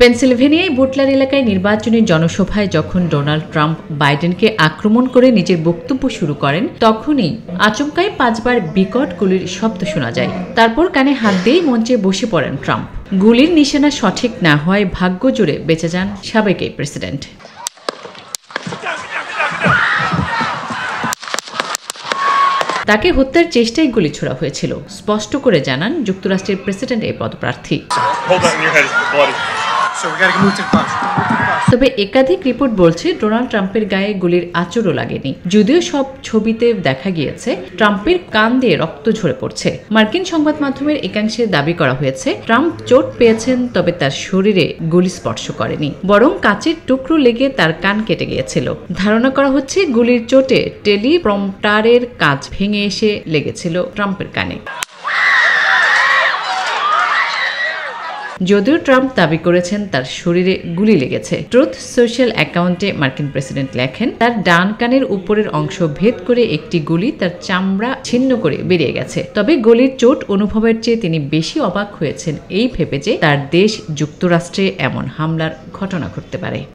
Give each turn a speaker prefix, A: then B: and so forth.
A: পেনসিলভেনিয়ায় বুটলার এলাকায় নির্বাচনী জনসভায় যখন ডোনাল্ড ট্রাম্প বাইডেনকে আক্রমণ করে নিজের বক্তব্য শুরু করেন, তখনই আচমকাই 5 বার বিকট গুলির শব্দ শোনা যায়। তারপর কানে হাত দিয়েই মঞ্চে বসে পড়েন ট্রাম্প। গুলির নিশানা সঠিক না হওয়ায় ভাগ্য জুড়ে বেঁচে যান সাবেক এই প্রেসিডেন্ট। তাকে হত্যার চেষ্টায় গুলি ছোড়া হয়েছিল, স্পষ্ট করে জানান যুক্তরাষ্ট্রের প্রেসিডেন্ট এই পদপ্রার্থী। তবে একাধিক রিপোর্ট বলছে ডোনাল্ড ট্রাম্পের গায়ে গুলির আঁচড়ও লাগেনি। যদিও সব ছবিতে দেখা গিয়েছে ট্রাম্পের কান দিয়ে রক্ত ঝরে পড়ছে। মার্কিন সংবাদ মাধ্যমের একাংশে দাবি করা হয়েছে ট্রাম্প চোট পেয়েছেন, তবে তার শরীরে গুলি স্পর্শ করেনি, বরং কাচের টুকরো লেগে তার কান কেটে গিয়েছিল। ধারণা করা হচ্ছে গুলির চোটে টেলিপ্রম্পটারের কাঁচ ভেঙে এসে লেগেছিল ট্রাম্পের কানে। যদিও ট্রাম্প দাবি করেছেন তার শরীরে গুলি লেগেছে। ট্রুথ সোশ্যাল অ্যাকাউন্টে মার্কিন প্রেসিডেন্ট লেখেন, তার ডান কানের উপরের অংশ ভেদ করে একটি গুলি তার চামড়া ছিন্ন করে বেরিয়ে গেছে। তবে গুলির চোট অনুভবের চেয়ে তিনি বেশি অবাক হয়েছেন এই ভেবে যে তার দেশ যুক্তরাষ্ট্রে এমন হামলার ঘটনা ঘটতে পারে।